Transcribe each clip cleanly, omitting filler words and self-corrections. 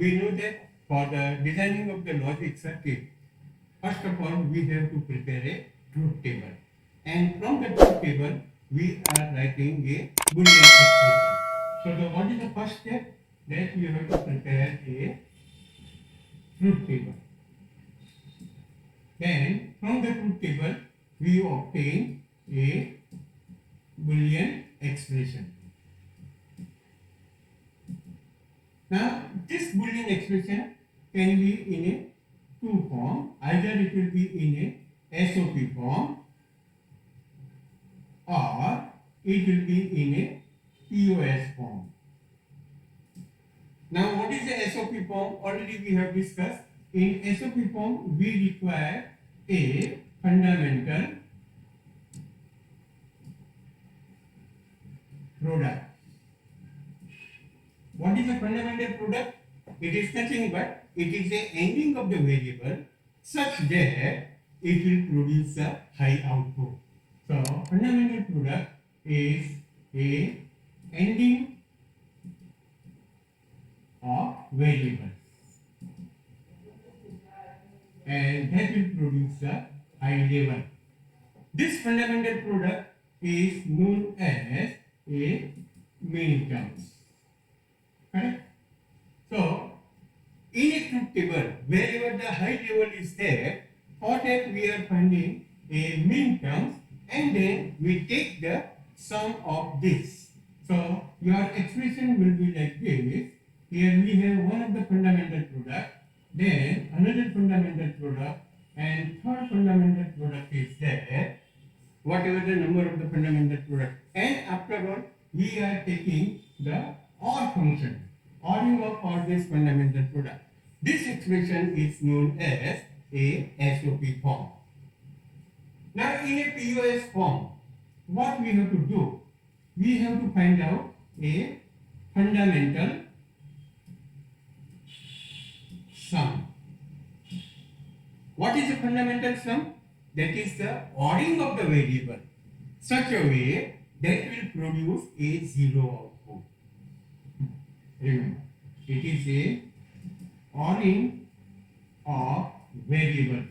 we know that for the designing of the logic circuit, first of all, we have to prepare a truth table. And from the truth table, we are writing a Boolean expression. So what is the first step? That you have to prepare a truth table. Then from the truth table, we obtain a Boolean expression. Now, this Boolean expression can be in a two form. Either it will be in a SOP form or it will be in a POS form. Now, what is the SOP form? Already we have discussed. In SOP form, we require a fundamental product. What is a fundamental product? It is nothing but it is a ending of the variable such that it will produce a high output. So fundamental product is a ending of variable and that will produce a high level. This fundamental product is known as a minterms. Correct? So, in a truth table, wherever the high level is there, for that we are finding a minterms and then we take the sum of this. So, your expression will be like this. Here we have one of the fundamental product, then another fundamental product, and third fundamental product is there, whatever the number of the fundamental product. And after all, we are taking the OR function, ORing of all this fundamental product. This expression is known as a SOP form. Now in a POS form, what we have to do? We have to find out a fundamental sum. What is the fundamental sum? That is the ORing of the variable such a way that will produce a zero output. Remember, it is a ORing of variables.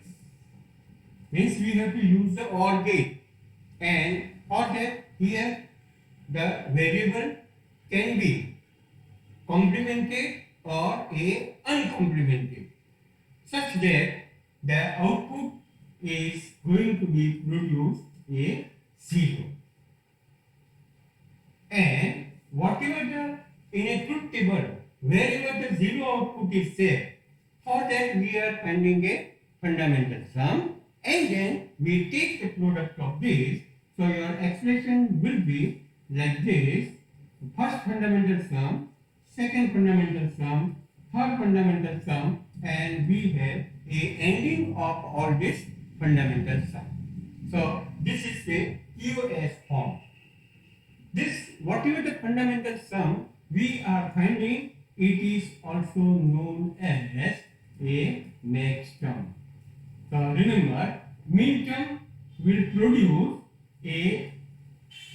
Means we have to use the OR gate, and for that here the variable can be complemented or a uncomplemented, such that the output is going to be produced a zero. And whatever the in a truth table, wherever the zero output is there, for that we are finding a fundamental sum and then we take the product of this. So your expression will be like this: first fundamental sum, second fundamental sum, third fundamental sum, and we have a ending of all this fundamental sum. So this is the POS form. This whatever the fundamental sum we are finding, it is also known as a maxterm. So remember, minterm will produce a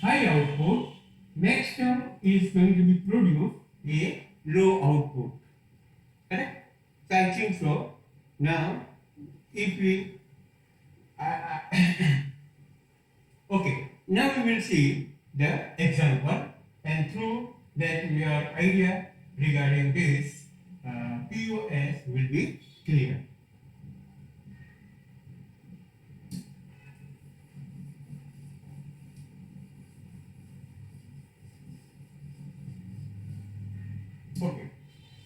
high output, maxterm is going to be produce a low output. Correct? So I think so. Now, if we okay, now we will see the example, and through that your idea regarding this POS will be clear. Okay,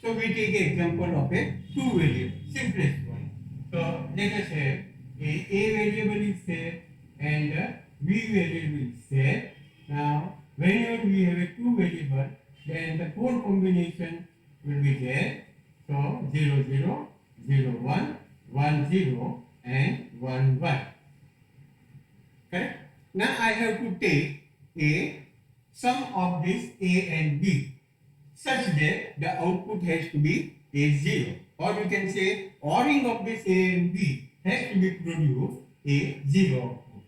so we take an example of a two variable, simplest one. So let us have a variable is there and b variable is there. Now whenever we have a two variable, then the code combination will be there. So 0 0 0 1 1 0 and 1 1. Correct? Now I have to take a sum of this a and b such that the output has to be a 0, or you can say ORing of this a and b has to be produced a 0 output.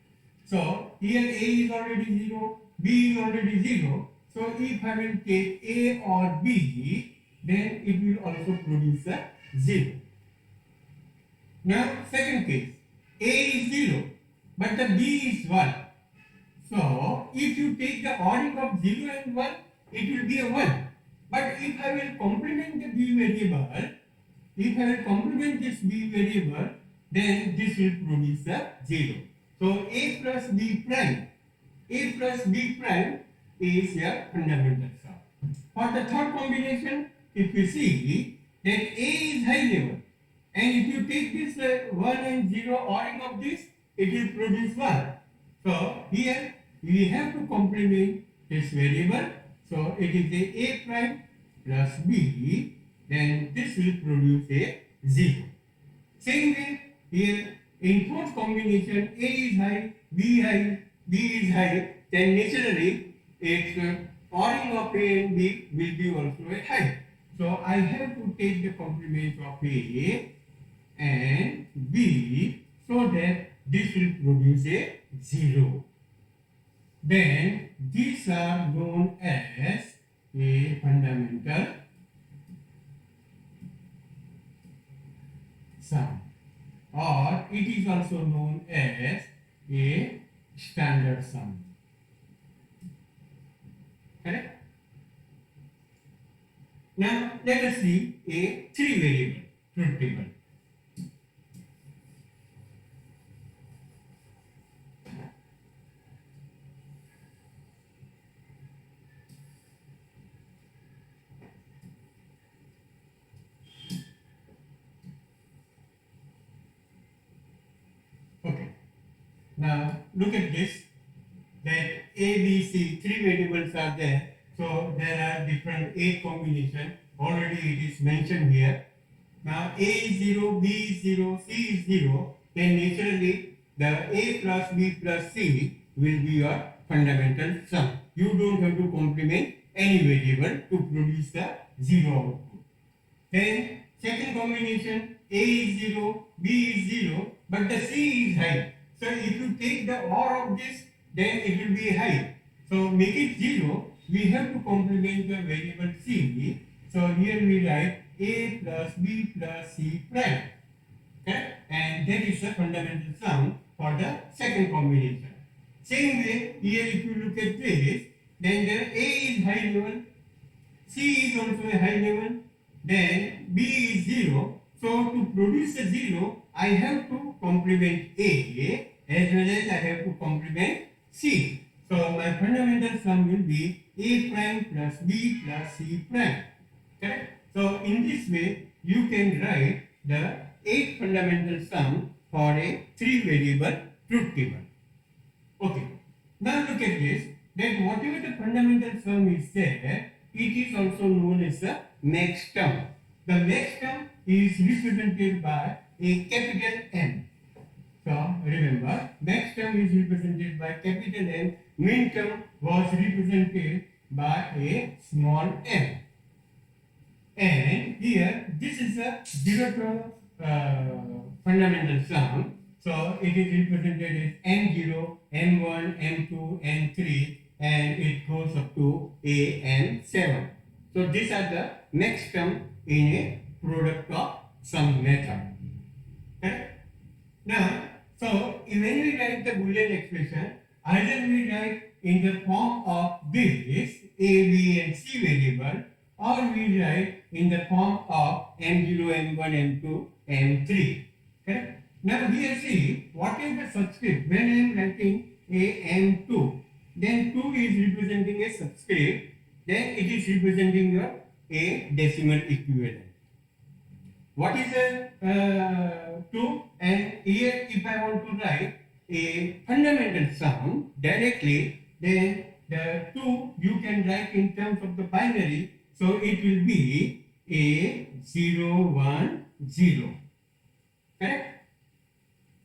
So here a is already 0, b is already 0. So if I will take a or b, then it will also produce a 0. Now second case, A is 0 but the B is 1. So if you take the ordering of 0 and 1, it will be a 1. But if I will complement the B variable, if I will complement this B variable, then this will produce a 0. So A plus B prime, A plus B prime is a fundamental sum. For the third combination, if you see that A is high level, and if you take this 1 and 0 ordering of this, it will produce 1. So here we have to complement this variable. So it is a prime plus B, then this will produce a 0. Same way here in fourth combination, A is high, B is high, then naturally its ordering of A and B will be also a high. So I have to take the complement of A and B so that this will produce a 0. Then these are known as a fundamental sum, or it is also known as a standard sum. Correct? Now let us see a 3 variable truth table. Okay. Now look at this. That A, B, C, 3 variables are there. So there are different A combination. Already it is mentioned here. Now A is 0, B is 0, C is 0. Then naturally the A plus B plus C will be your fundamental sum. You don't have to complement any variable to produce the 0 output. Then second combination, A is 0, B is 0, but the C is high. So if you take the OR of this, then it will be high. So make it 0, we have to complement the variable C. So here we write A plus B plus C prime. Okay? And that is the fundamental sum for the second combination. Same way, here if you look at this, then the A is high level, C is also a high level, then B is 0. So to produce a 0, I have to complement A as well as I have to complement C. So my fundamental sum will be A prime plus B plus C prime. Okay? So in this way, you can write the 8 fundamental sum for a 3 variable truth table. Okay. Now look at this. That whatever the fundamental sum is there, it is also known as the max term. The max term is represented by a capital M. So remember, max term is represented by capital M, min term was represented by a small m. And here, this is a zeroth fundamental sum. So it is represented as M0, M1, M2, M3, and it goes up to AN7. So these are the max term in a product of sum method. Okay? Now, so when we write the Boolean expression, either we write in the form of this A, B, and C variable, or we write in the form of M0, M1, M2, M3. Correct? Now here see, what is the subscript? When I am writing a M2, then 2 is representing a subscript, then it is representing your a decimal equivalent. What is a 2? And here if I want to write a fundamental sum directly, then the 2 you can write in terms of the binary, so it will be a 0, 1, 0. Correct?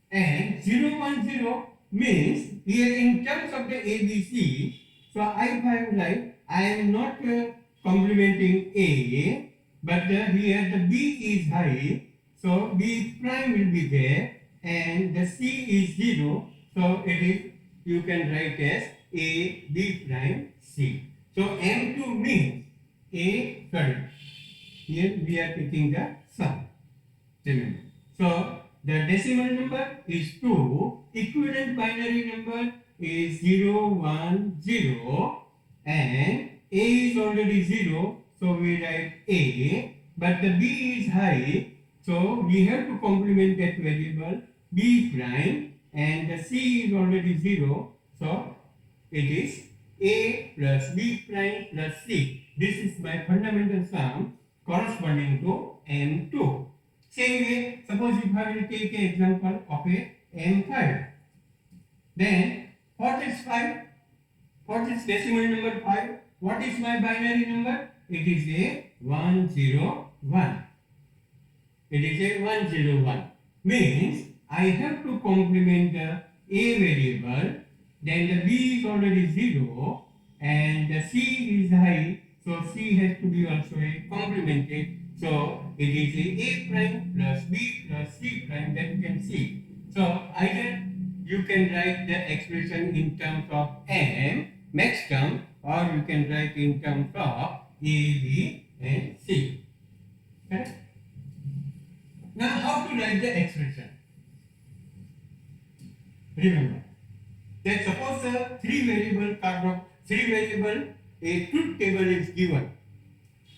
And 0, 1, 0 means here in terms of the ABC, so if I am like, I am not complementing A, but here the B is high, so B prime will be there, and the C is 0, so it is, you can write as A, B prime, C. So M2 means A, sorry, here we are taking the sum. Remember. So the decimal number is 2, equivalent binary number is 0, 1, 0, and A is already 0, so we write A, but the B is high, so we have to complement that variable B prime, and the C is already 0, so it is A plus B prime plus C. This is my fundamental sum corresponding to M2. Same way, suppose if I will take an example of a M5, then what is 5? What is decimal number 5? What is my binary number? It is a 101. It is a 101. Means I have to complement the A variable, then the B is already 0, and the C is high, so C has to be also a complemented. So it is a prime plus B plus C prime that you can see. So either you can write the expression in terms of M, max term, or you can write in terms of A, B, and C. Correct? Now how to write the expression? Remember that suppose a three variable a truth table is given.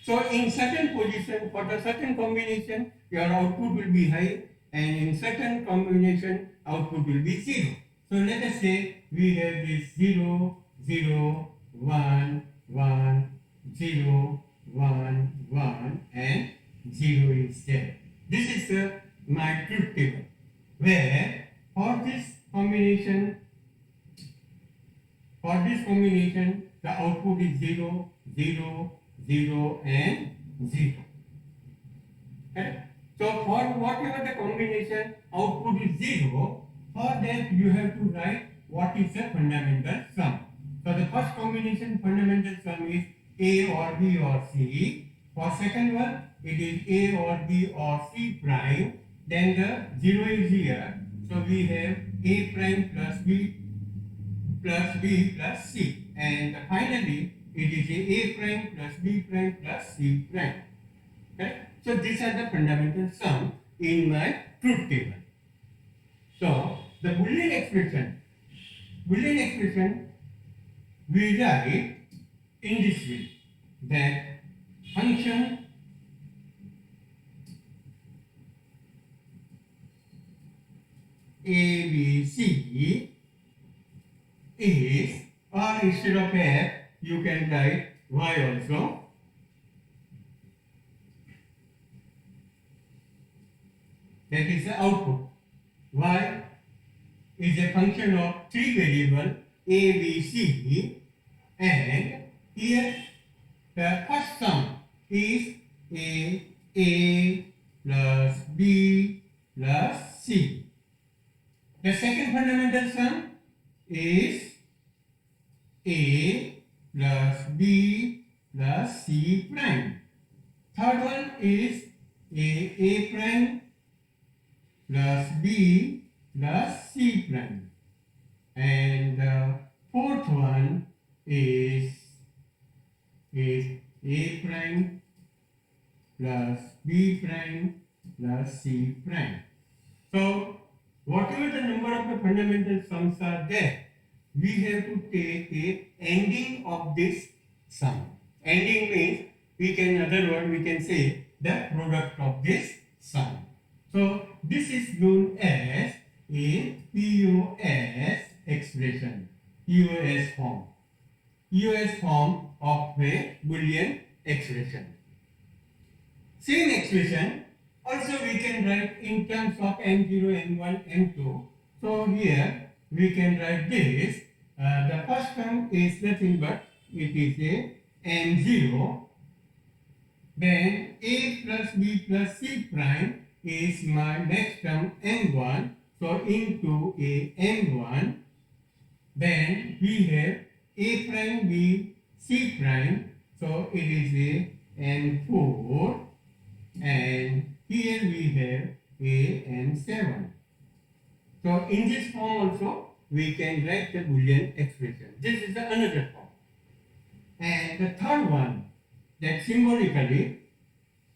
So in certain position, for the certain combination, your output will be high, and in certain combination, output will be 0. So let us say we have this 0, 0, 1, 1, 0, 1, 1, and 0 is there. This is my truth table, where for this combination, the output is 0, 0, 0, and 0. Okay? So for whatever the combination, output is 0. For that you have to write what is the fundamental sum. So the first combination fundamental sum is A or B or C. For second one, it is A or B or C prime. Then the 0 is here. So we have A prime plus B plus C. And finally, it is A prime plus B prime plus C prime. Okay? So these are the fundamental sum in my truth table. So the Boolean expression we write in this way, that function ABC is, or instead of F you can write Y also. That is the output. Y is a function of three variables A, B, C, and here the first sum is A plus B plus C. The second fundamental sum is A plus B plus C prime. Third one is A prime plus B plus C prime. And the fourth one is A prime plus B prime plus C prime. So whatever the number of the fundamental sums are there, we have to take a ending of this sum. Ending means we can say the product of this sum. So this is known as a POS expression, POS form of a Boolean expression. Same expression also we can write in terms of M0, M1, M2. So here we can write this. The first term is nothing but it is a M0. Then A plus B plus C prime is my next term M1. So into a M1. Then we have A prime B C prime. So it is a M4. And here we have a M7. So in this form also we can write the Boolean expression. This is another form. And the third one, that symbolically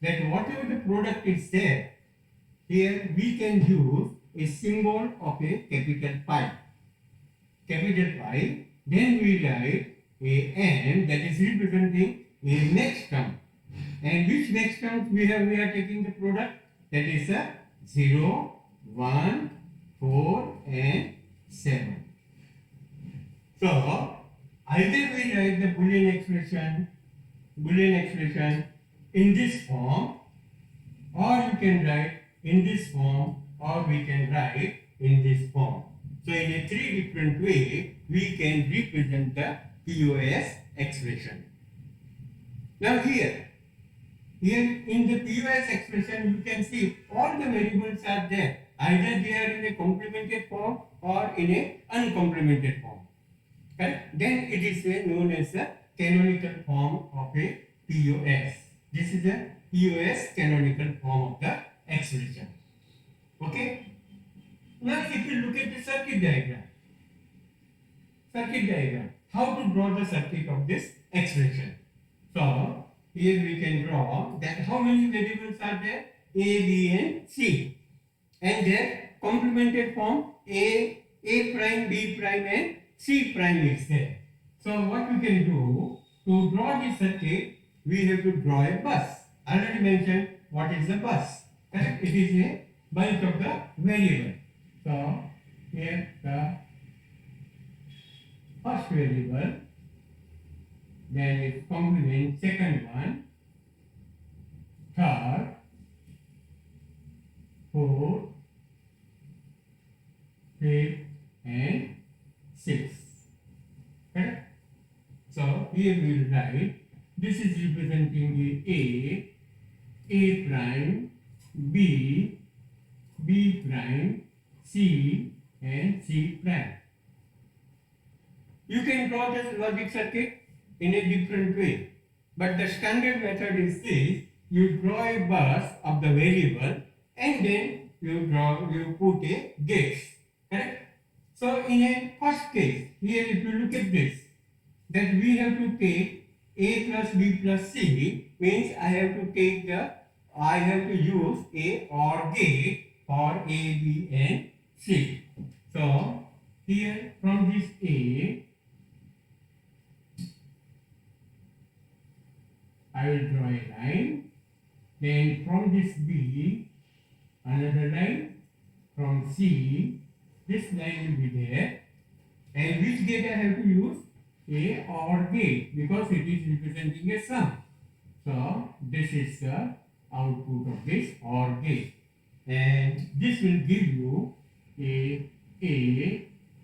that whatever the product is there, here we can use a symbol of a capital pi. Capital pi, then we write a n that is representing a next term. And which next terms we are taking the product, that is a 0, 1, 4 and 7. So either we write the Boolean expression in this form, or you can write in this form, or we can write in this form. So in a three different way we can represent the POS expression. Now here in the POS expression you can see all the variables are there. Either they are in a complemented form or in a uncomplemented form. Correct? Then it is known as the canonical form of a POS. This is a POS canonical form of the expression. Okay? Now if you look at the circuit diagram, how to draw the circuit of this expression. So here we can draw that how many variables are there? A, B and C. And their complemented form A prime, B prime and C prime is there. So what we can do, to draw this circuit, we have to draw a bus. I already mentioned what is the bus. Correct? It is a bunch of the variable. So here the first variable, then it complement second one, third, fourth, fifth and sixth. Correct? So here we will write, this is representing the A prime, B prime, C and C prime. You can draw this logic circuit in a different way, but the standard method is this: you draw a bus of the variable and then you put a gates. Correct? So in a first case, here if you look at this, that we have to take A plus B plus C, means I have to use a OR gate for A, B and C. So here from this A, I will draw a line. Then from this B, another line. From C, this line will be there. And which gate I have to use? A OR gate, because it is representing a sum. So this is the output of this OR gate. And this will give you A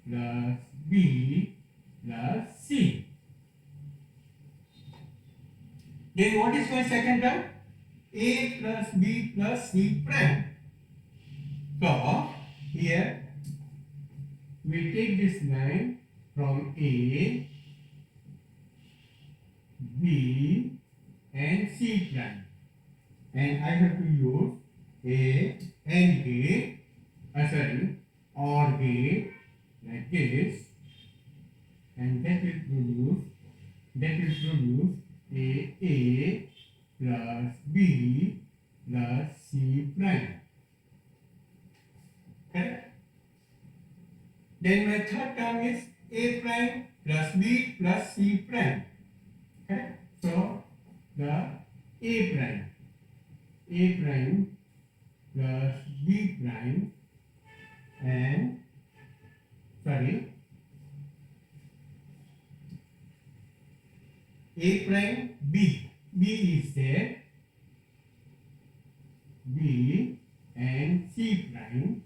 plus B plus C. Then what is my second term? A plus B plus C prime. So here we take this line from A, B and C prime, and I have to use a AND gate, OR gate like this, and that will produce A plus B plus C prime. Correct? Then my third term is A prime plus B plus C prime. Okay? So the A prime plus B prime and A prime B is there, B and C prime.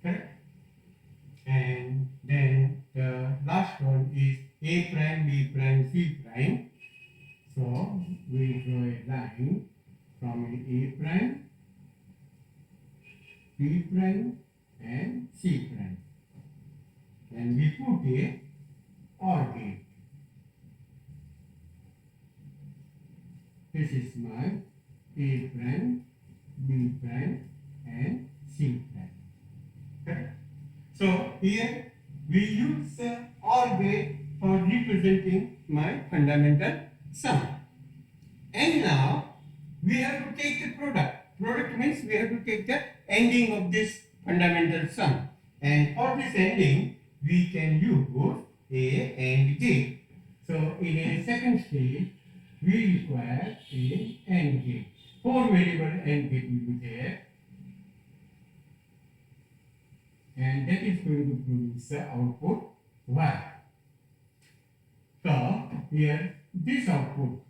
Correct? And then the last one is A prime, B prime, C prime. So we draw a line from A prime, B prime, and C prime. And we put a OR gate. This is my A prime, B prime and C prime. Correct? So here we use the OR gate for representing my fundamental sum. And now we have to take the product. Product means we have to take the ending of this fundamental sum. And for this ending, we can use A and gate. So in a second stage, we require a AND gate. 4 variable AND gate will be there. And that is going to produce the output Y. So here this output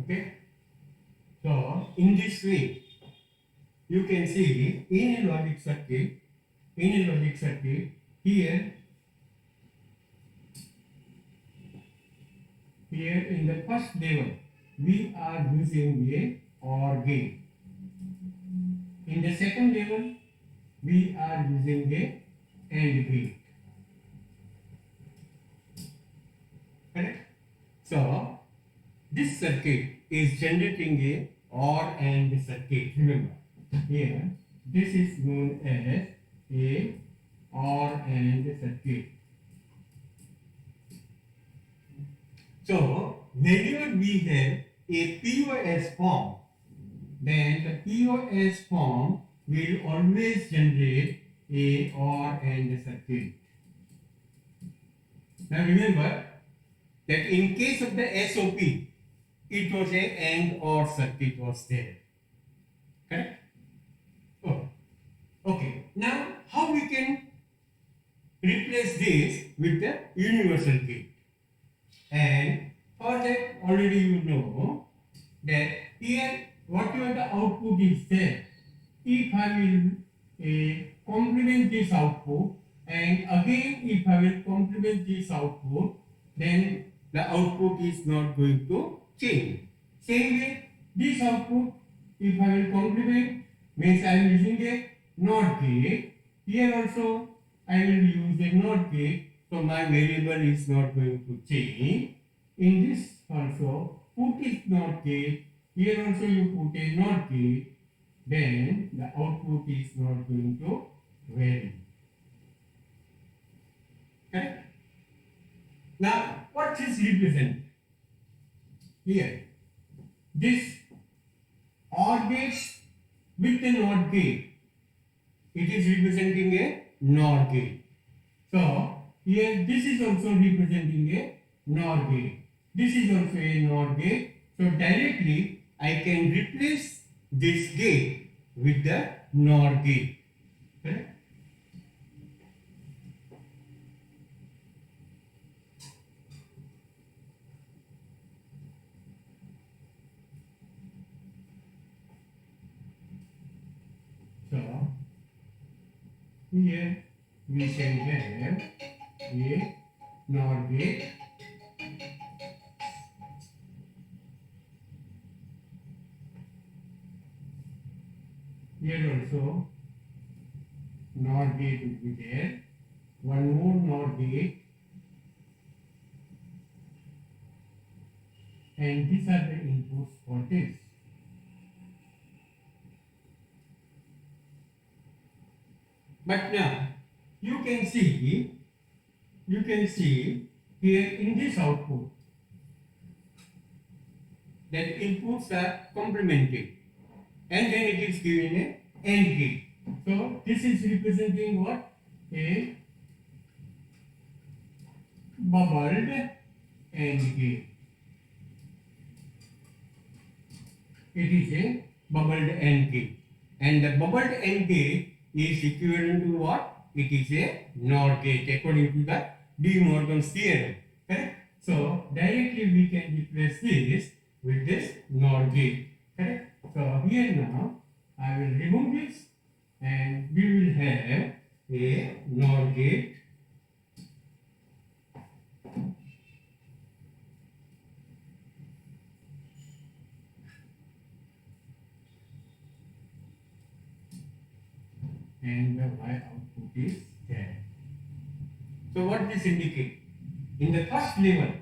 okay. So in this way, you can see in a logic circuit, here in the first level, we are using a OR gate. In the second level, we are using a AND gate. Correct? So this circuit is generating a OR AND circuit. Remember, here this is known as a OR AND circuit. So whenever we have a POS form, then the POS form will always generate a OR AND circuit. Now remember that in case of the SOP, it was a AND OR circuit was there. Correct? Oh. Okay. Now how we can replace this with the universal gate? And for that already you know that here whatever the output is there, if I will complement this output and again if I will complement this output, then the output is not going to change. Same way, this output, if I will complement, means I am using a NOT gate. Here also I will use a NOT gate, so my variable is not going to change. In this also, put is NOT gate. Here also you put a NOT gate, then the output is not going to vary. Okay? Now, what is represent? Here, this OR gate with a NOT gate, it is representing a NOR gate. So, here this is also representing a NOR gate. This is also a NOR gate. So, directly I can replace this gate with the NOR gate. Correct? So, here we can have a NOR gate here also NOR gate will be there, one more NOR gate, and these are the inputs for this. But now you can see here in this output that inputs are complemented and then it is given a AND gate. So this is representing what? A bubbled AND gate. It is a bubbled AND gate, and the bubbled AND gate is equivalent to what? It is a NOR gate according to the De Morgan's theorem. Correct? So directly we can replace this with this NOR gate. Correct? So here now I will remove this, and we will have a NOR gate. And the Y output is there. So what this indicate? In the first level,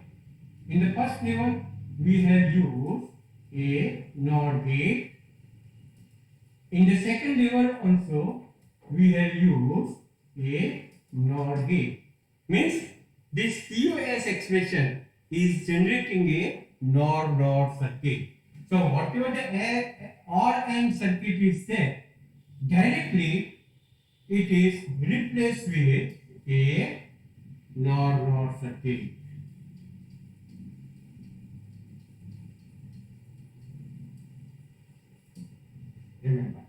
we have used a NOR gate. In the second level also we have used a NOR gate. Means this POS expression is generating a NOR circuit. So whatever the OR AND circuit is there, directly it is replaced with a NOR circuit. Remember.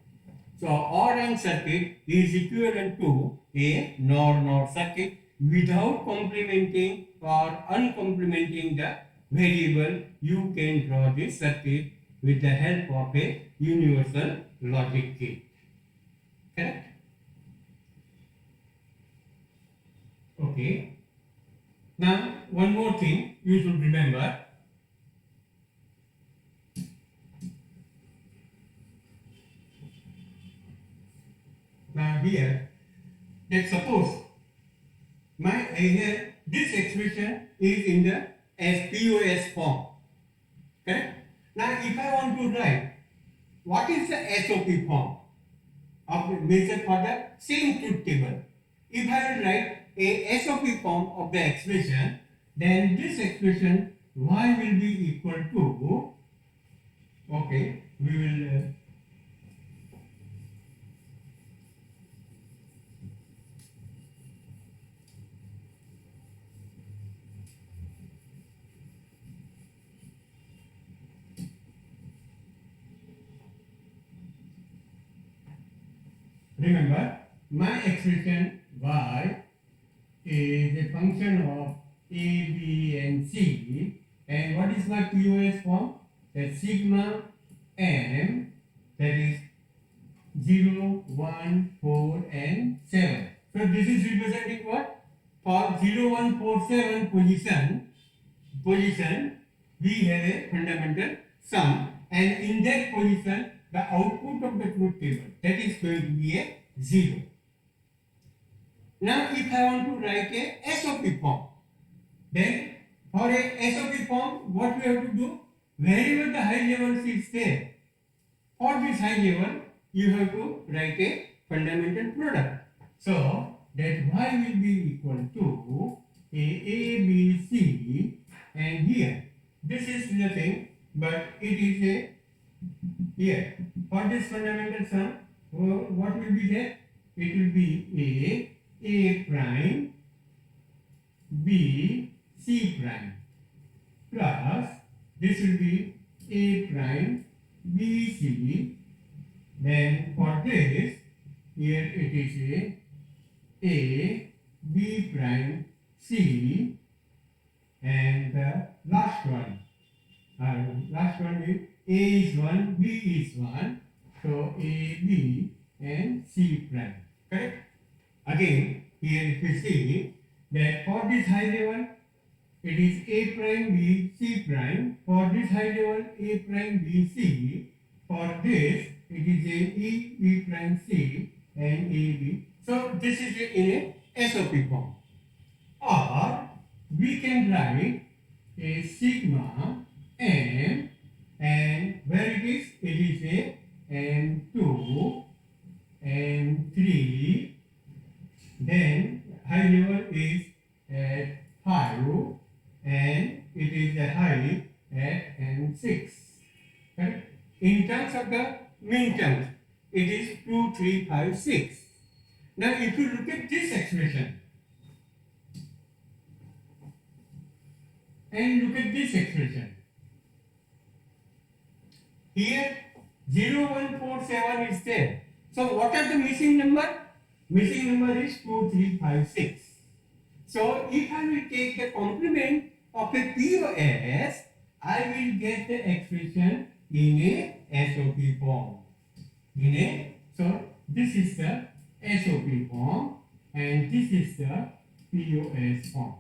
So OR AND circuit is equivalent to a NOR circuit without complementing or uncomplementing the variable. You can draw this circuit with the help of a universal logic gate. Correct? Okay. Now one more thing you should remember. Now here, let's suppose here this expression is in the POS form. Correct? Now if I want to write what is the SOP form of the measure for the same truth table, if I will write a SOP form of the expression, then this expression y will be equal to, okay, we will remember my expression y is a function of a, b and c, and what is my POS form? That sigma m, that is 0, 1, 4 and 7. So this is representing what? For 0, 1, 4, 7 position we have a fundamental sum, and in that position the output of the truth table, that is going to be a 0. Now if I want to write a SOP form, then for a SOP form what we have to do? Wherever the high level is there, for this high level you have to write a fundamental product. So that y will be equal to a, b, c, and here this is nothing but it is a, here for this fundamental sum what will be there? It will be a prime, b, c prime, plus this will be a prime, b, c. Then for this, here it is a, b prime, c, and the last one is a is 1, b is 1, so a, b and c prime. Correct? Again, here if you see that for this high level, it is a prime, b, c prime. For this high level, a prime, b, c. For this, it is a e, b prime, c, and a, b. So this is in a SOP form. Or we can write a sigma m, and where it is a m2, m3, then high level is at 5, and it is a high at m6. Correct? In terms of the min terms, it is 2, 3, 5, 6. Now if you look at this expression, And look at this expression. Here 0147 is there. So what are the missing number? Missing number is 2356. So if I will take the complement of a POS, I will get the expression in a SOP form. So this is the SOP form and this is the POS form.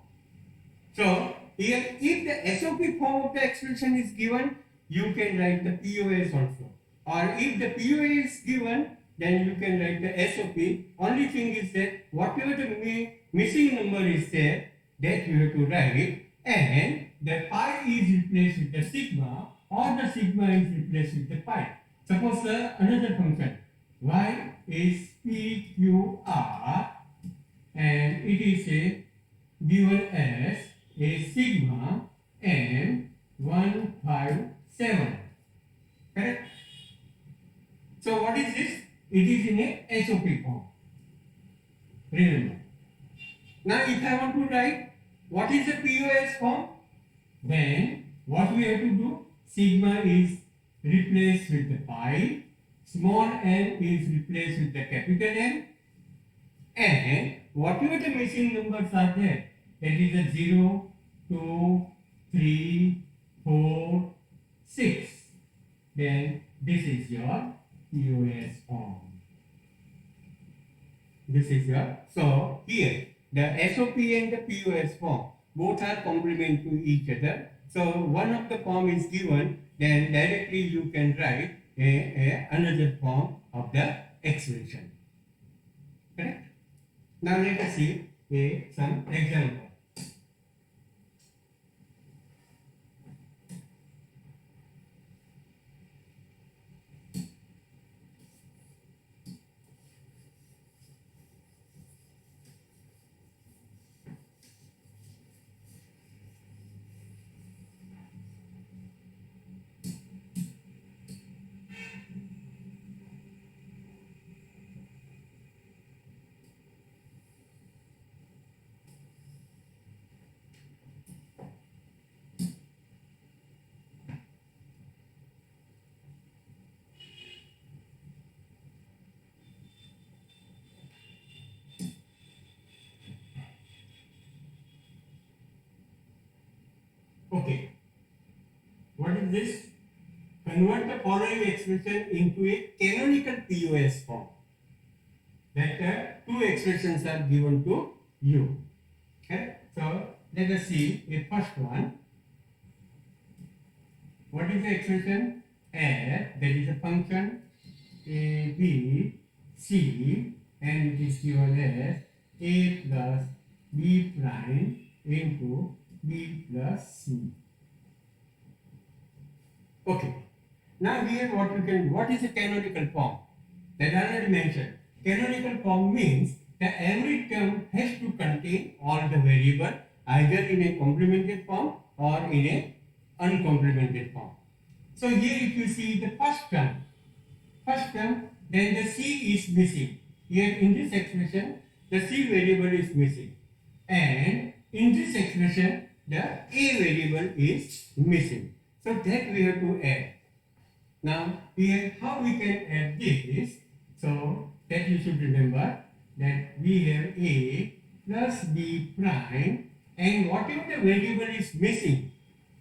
So here, if the SOP form of the expression is given, you can write the POS also. Or if the POS is given, then you can write the SOP. Only thing is that whatever the missing number is there, that you have to write, and the pi is replaced with the sigma, or the sigma is replaced with the pi. Suppose another function y is PQR, and it is given as a sigma M157. Correct? So what is this? It is in a SOP form. Remember. Now if I want to write what is the POS form, then what we have to do? Sigma is replaced with the pi, small n is replaced with the capital N, and whatever the missing numbers are there, that is a 0, 2, 3, 4, 6. Then this is your POS form. This is your, so here the SOP and the POS form both are complement to each other. So one of the form is given, then directly you can write another form of the expression. Correct? Now let us see some example. Okay. What is this? Convert the following expression into a canonical POS form. That two expressions are given to you. Okay? So let us see a first one. What is the expression? F, that is a function a, b, c, and it is given as a plus b prime into b plus c. Okay. Now here what is a canonical form? That I already mentioned. Canonical form means that every term has to contain all the variable either in a complemented form or in a uncomplemented form. So here if you see the first term, then the c is missing. Here in this expression, the c variable is missing. And in this expression, the a variable is missing. So that we have to add. Now here how we can add this? So that you should remember that we have a plus b prime, and whatever the variable is missing,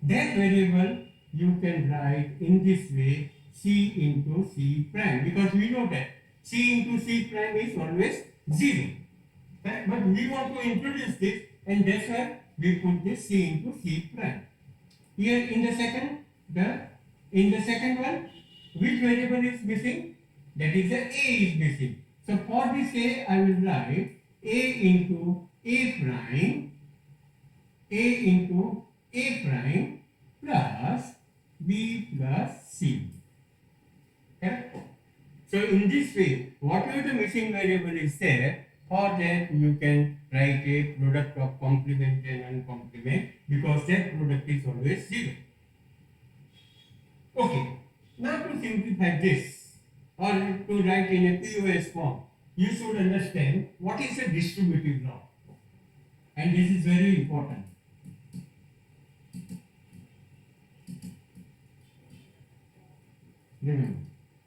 that variable you can write in this way, c into c prime, because we know that c into c prime is always 0. Right? But we want to introduce this, and that's why we put this c into c prime. Here in the second one, which variable is missing? That is the a is missing. So for this a, I will write a into a prime plus b plus c. Correct? So in this way, whatever the missing variable is there, for that you can write a product of complement and uncomplement, because that product is always 0. Okay, now to simplify this, or to write in a POS form, you should understand what is a distributive law. And this is very important. Remember,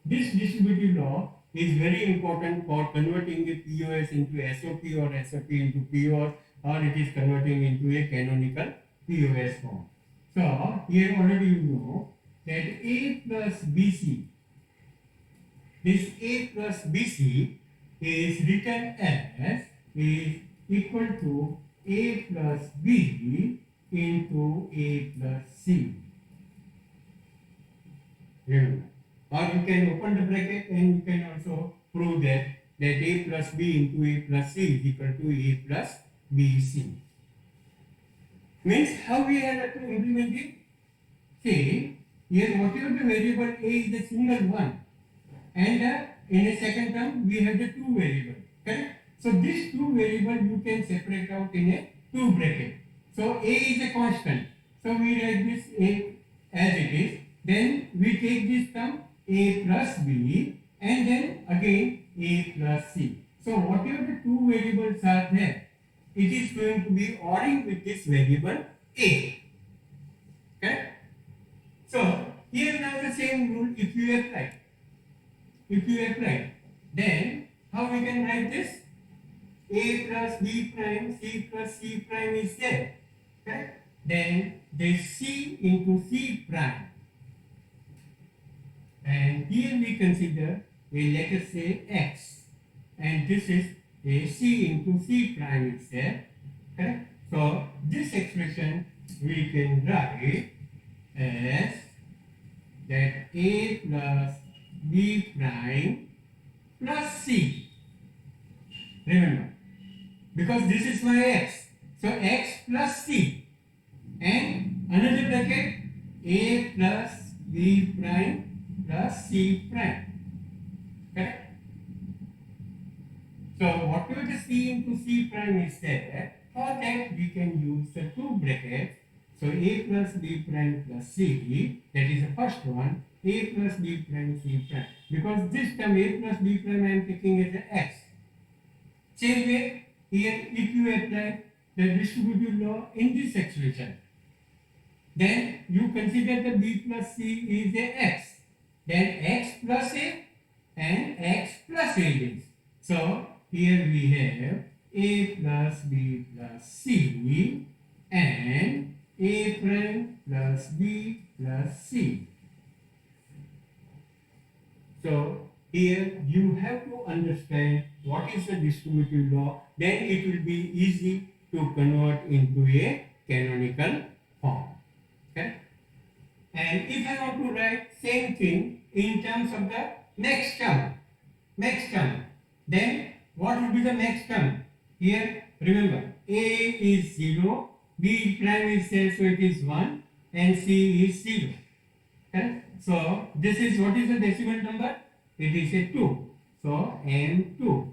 this distributive law is very important for converting a POS into SOP or SOP into POS, or it is converting into a canonical POS form. So here already you know that A plus BC, this A plus BC is written as is equal to A plus B into A plus C. Remember. Or you can open the bracket and you can also prove that A plus B into A plus C is equal to A plus BC. Means how we have to implement it? See, here whatever the variable A is the single one, and in a second term we have the two variable, correct? So this two variable you can separate out in a two bracket. So A is a constant, so we write this A as it is, then we take this term A plus B and then again A plus C. So whatever the two variables are there, it is going to be ORing with this variable A, correct? So here now the same rule if you apply. If you apply, then how we can write this? A plus B prime, C plus C prime is there. Correct? Then this C into C prime. And here we consider a, let us say, X. And this is a C into C prime is there. Correct? So this expression we can write as that A plus B prime plus C. Remember, because this is my X, so X plus C, and another bracket A plus B prime plus C prime. Correct? So whatever the C into C prime is there, for that we can use the two brackets. So A plus B prime plus C, that is the first one, A plus B prime C prime. Because this term A plus B prime I am taking as a X. Same way, here if you apply the distributive law in this expression, then you consider the B plus C is a X. Then X plus A and X plus A is. So here we have A plus B plus C and A prime plus B plus C. So here you have to understand what is the distributive law, then it will be easy to convert into a canonical form. Okay? And if I want to write same thing in terms of the next term, then what will be the next term? Here remember A is 0, B prime is there, so it is 1, and C is 0. Okay? So this is, what is the decimal number? It is a 2. So M2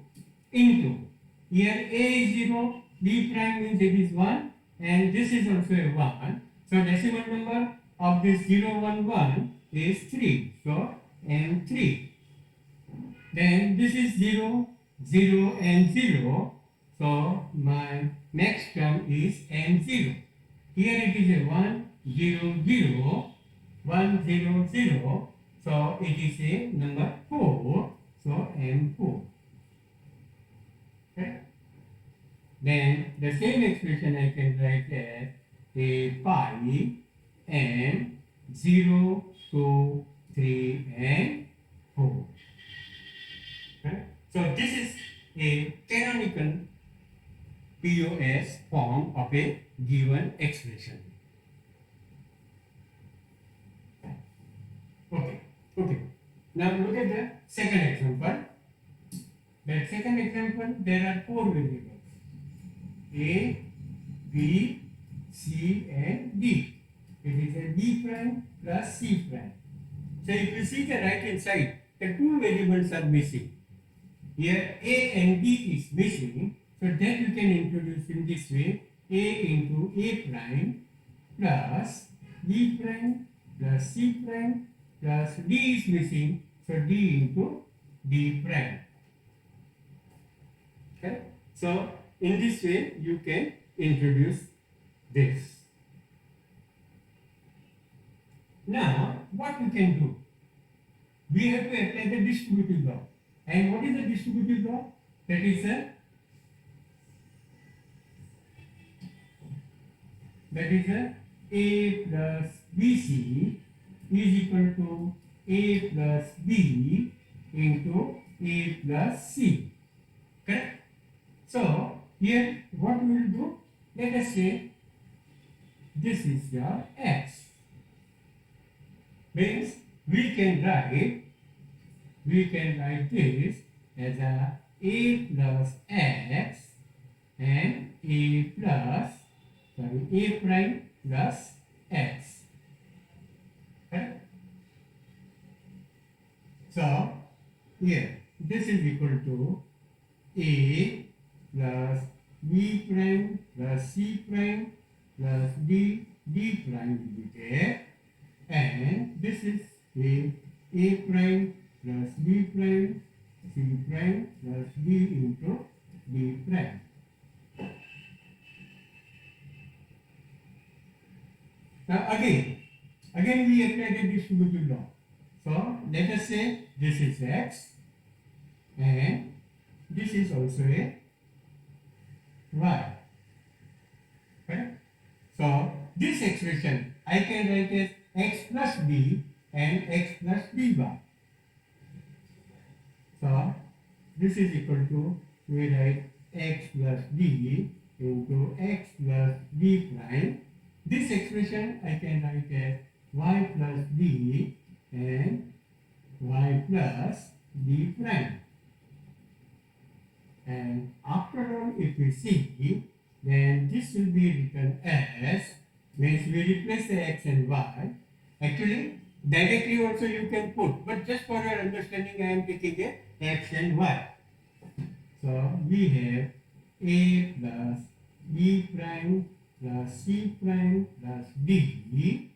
into, here A is 0, B prime means it is 1, and this is also a 1. So decimal number of this 0, 1, 1 is 3. So M3. Then this is 0, 0 and 0. So my next term is M0. Here it is a 1, 0, 0, 1, 0, 0. So it is a number 4. So M4. Okay? Then the same expression I can write as a pi and 0, 2, 3 and 4. Okay? So this is a canonical POS form of a given expression. Okay. Now look at the second example. The second example, there are four variables: A, B, C, and D. It is a B prime plus C prime. So if you see the right hand side, the two variables are missing. Here A and B is missing, so that you can introduce in this way: A into A prime plus B prime plus C prime plus D is missing, so D into D prime. Okay? So in this way you can introduce this. Now what you can do? we have to apply the distributive law. And what is the distributive law? That is A plus BC is equal to A plus B into A plus C. Correct? So here what we will do? Let us say this is your x. Means we can write this as a plus x and a prime plus x. Correct? So here this is equal to a plus b prime plus c prime plus d prime will be there, and this is a prime plus b prime c prime plus d into d prime. Now again we apply the distributive law. So let us say this is x and this is also a y. Correct? So this expression I can write as x plus b and x plus b bar. So this is equal to, we write x plus d into x plus d prime. This expression I can write as y plus d and y plus d prime. And after all, if we see, then this will be written as, means we replace the x and y. Actually, directly also you can put, but just for your understanding, I am taking a x and y. So we have a plus b prime plus c prime plus d.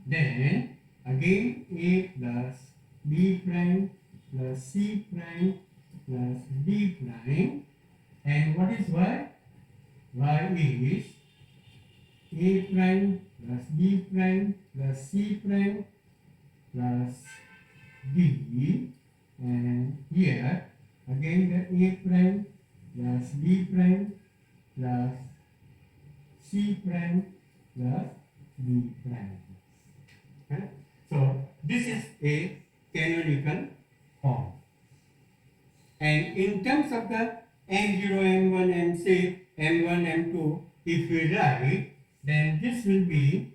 Then again a plus b prime plus c prime plus d prime. And what is y? Y is a prime plus b prime plus c prime plus d, and here again the a prime plus b prime plus c prime plus d prime. Okay? So this is a canonical form. And in terms of the m0, m1, m6, m1, m2, if we write, then this will be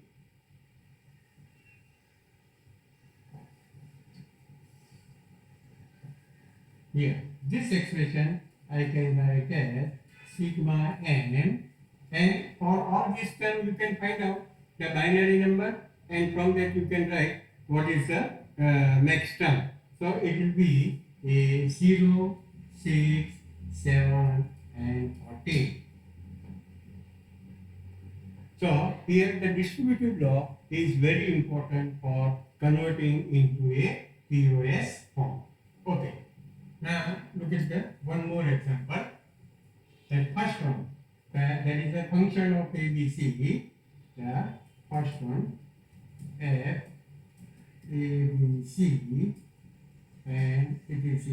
here. This expression I can write as sigma n, and for all these terms you can find out the binary number, and from that you can write what is the max term. So it will be a 0, 6, 7 and 14. So here the distributive law is very important for converting into a POS form. Okay. Now look at the one more example. The first one, that is a function of ABC. The first one, f ABC, and it is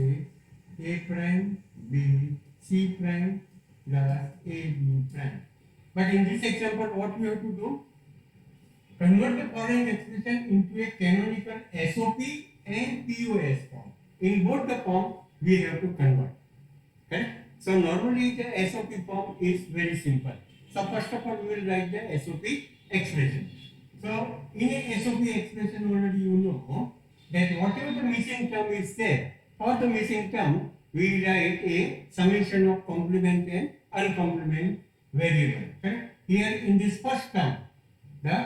a prime b c prime plus a b prime. But in this example, what we have to do? Convert the following expression into a canonical SOP and POS form. In both the form, we have to convert. Correct? So normally the SOP form is very simple. So first of all, we will write the SOP expression. So in a SOP expression already you know that whatever the missing term is there, for the missing term, we write a summation of complement and uncomplement variable. Correct? Here in this first term,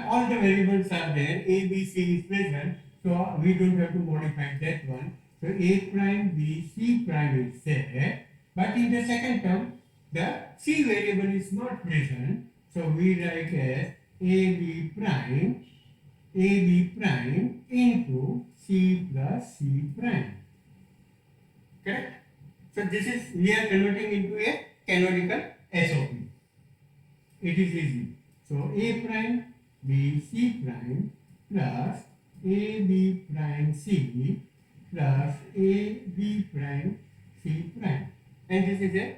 all the variables are there, A, B, C is present, so we don't have to modify that one. So A prime, B, C prime is there, but in the second term, the C variable is not present, so we write as AB prime into C plus C prime. Correct? So this is, we are converting into a canonical SOP. It is easy. So A prime B C prime plus A B prime C plus A B prime C prime, and this is a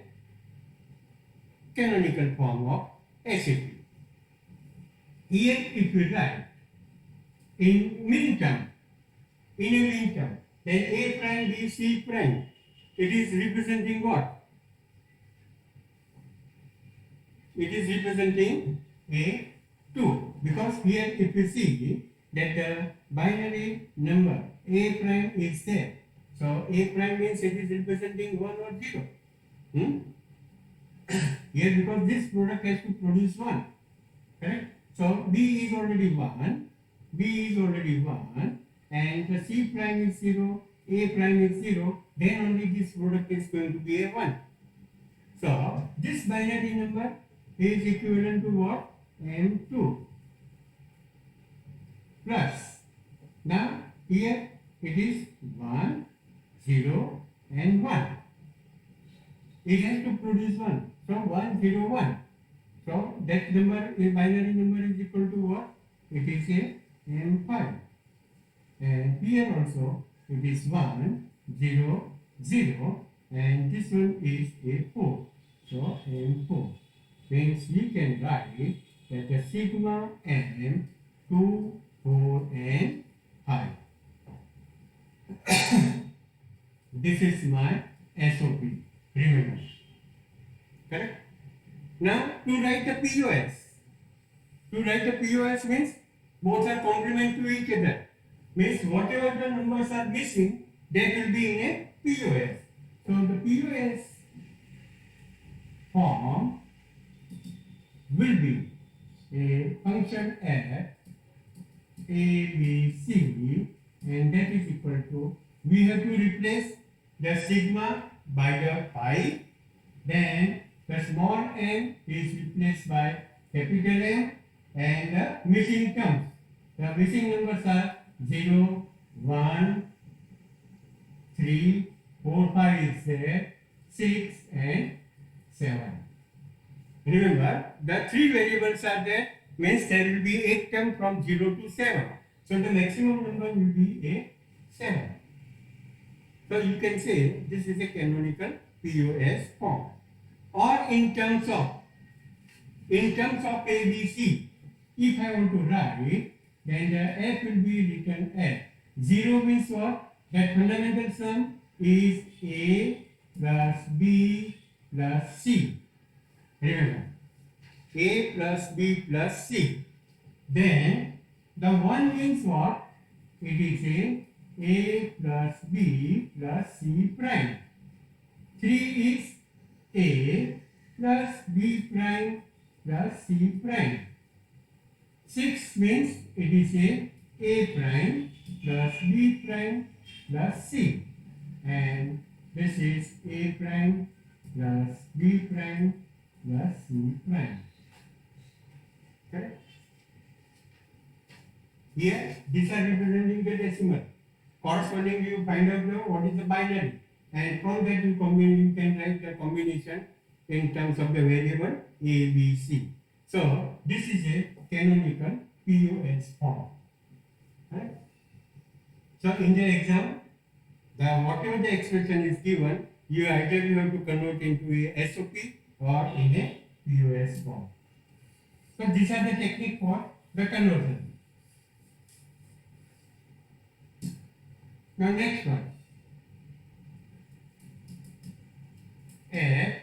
canonical form of SAP. Here if we write in mean term, then A prime B C prime, it is representing what? It is representing a 2, because here if you see that the binary number A prime is there, so A prime means it is representing 1 or 0. Here because this product has to produce 1, correct? So B is already 1, and the C prime is 0, A prime is 0, then only this product is going to be a 1. So this binary number is equivalent to what? M2 plus. Now here it is 1, 0 and 1. It has to produce 1. So 1, 0, 1. So that number, a binary number is equal to what? It is a M5. And here also it is 1, 0, 0, and this one is a 4. So M4. Means we can write that the sigma M 2, 4 and 5. This is my SOP. Remember. Correct? Now to write the POS. To write the POS means both are complement to each other. Means whatever the numbers are missing, that will be in a POS. So the POS form will be a function f a, b, c, and that is equal to, we have to replace the sigma by the pi, then the small m is replaced by capital M, and the missing terms. The missing numbers are 0, 1, 3, 4, 5 is there, 6 and 7. Remember, the 3 variables are there, means there will be 8 terms from 0 to 7. So the maximum number will be a 7. So you can say this is a canonical POS form. Or in terms of ABC, if I want to write, then the F will be written as 0 means what? That fundamental sum is A plus B plus C. Remember, A plus B plus C. Then the 1 means what? It is A plus B plus C prime. 3 is A plus B prime plus C prime. 6 means it is A prime plus B prime plus C. And this is A prime plus B prime plus C prime. Correct? Here, these are representing the decimal. Correspondingly, you find out what is the binary, and from that you can write the combination in terms of the variable A, B, C. So this is a canonical POS form. Right? So in the exam, whatever the expression is given, you have to convert into a SOP or in a POS form. So these are the technique for the conversion. Now next one, F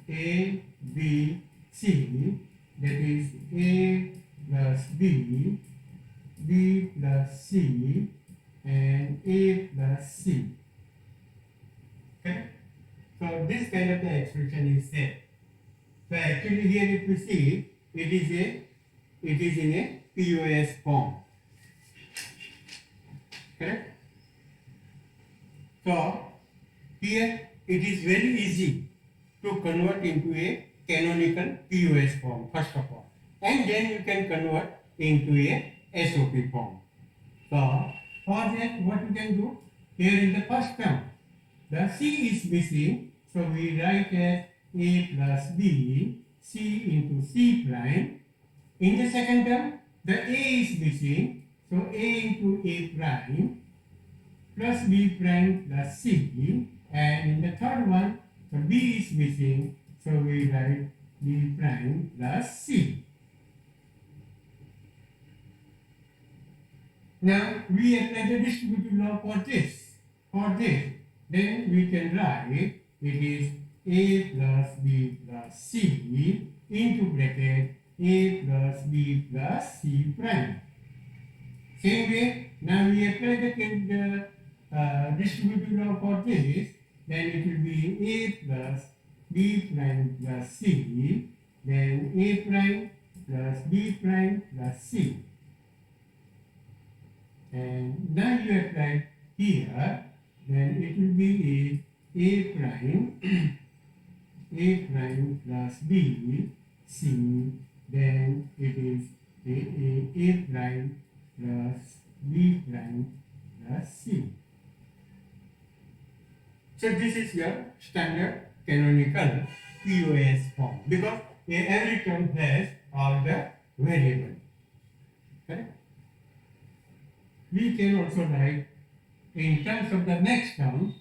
A B C, that is A plus B, B plus C, and A plus C. Okay? So this kind of the expression is there. So actually here if you see, it is in a POS form. Correct? So here it is very easy to convert into a canonical POS form first of all, and then you can convert into a SOP form. So for that, what you can do, here in the first term, the C is missing, so we write as A plus B, C into C prime. In the second term, the A is missing, so A into A prime plus b prime plus c, and in the third one, the b is missing, so we write b prime plus c. Now we apply the distributive law for this. Then we can write it is a plus b plus c into bracket a plus b plus c prime. Same way, now we apply the distributive law for this, then it will be a plus b prime plus c, then a prime plus b prime plus c. And now you apply here, then it will be a prime a prime plus b c, then it is a prime plus b prime plus c. So this is your standard canonical POS form, because every term has all the variables. Correct? We can also write in terms of the next term,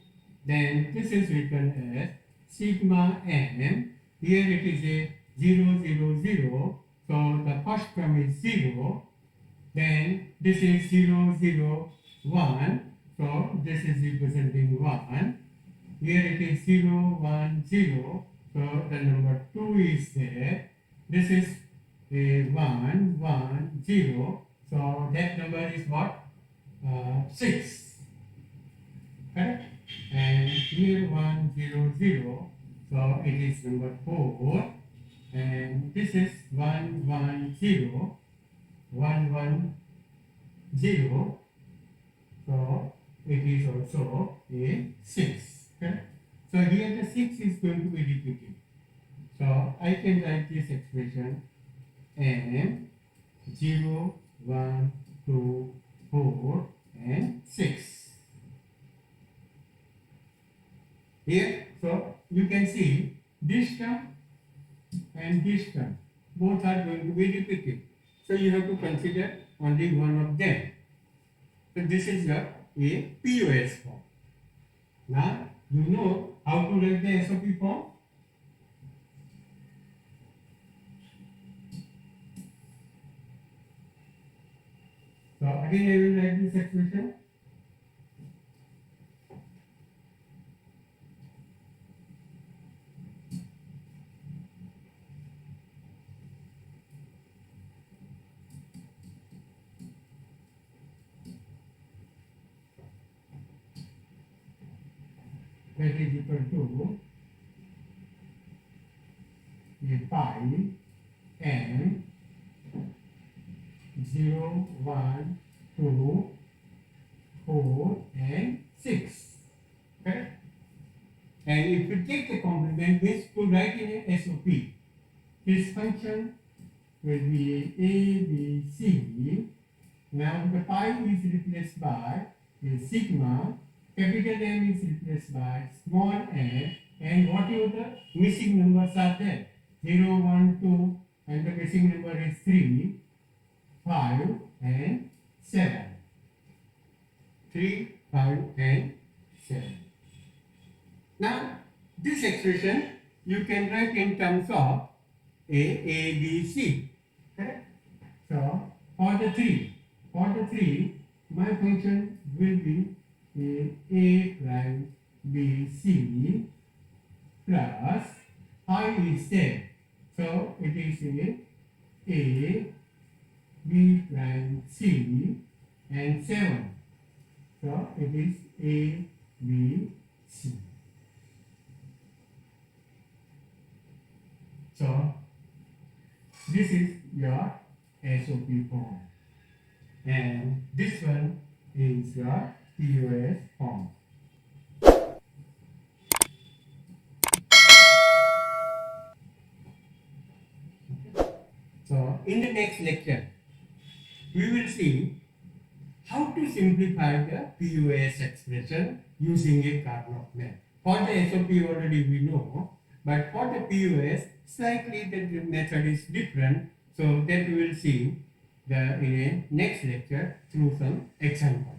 then this is written as sigma m. Here it is a 0, 0, 0. So the first term is 0. Then this is 0, 0, 1. So this is representing 1. Here it is 0, 1, 0. So the number 2 is there. This is a 1, 1, 0. So that number is what? 6. Correct? And here 1, 0, 0. So it is number 4. And this is 1, 1, 0. 1, 1, 0. So it is also a 6. Okay? So here the 6 is going to be repeated. So I can write this expression n 0, 1, 2, 4 and 6. Here, so you can see this term and this term, both are going to be repeated. So you have to consider only one of them. So this is your a POS form. Now you know how to write the SOP form. So again I will write this expression. That is equal to a pi n 0, 1, 2, 4 and 6. Correct? And if you take the complement, this to write in a SOP, this function will be a, b, c. Now the pi is replaced by a sigma, capital M is replaced by small n, and whatever the missing numbers are there, 0, 1, 2, and the missing number is 3, 5 and 7. 3, 5 and 7. Now this expression you can write in terms of a, b, c. Correct? So for the 3, my function will be a prime b c plus I is there. So it is a b prime c and 7. So it is a b c. So this is your SOP form, and this one is your POS form. So in the next lecture, we will see how to simplify the POS expression using a Karnaugh map. For the SOP already we know, but for the POS, slightly the method is different. So that we will see in a next lecture through some example.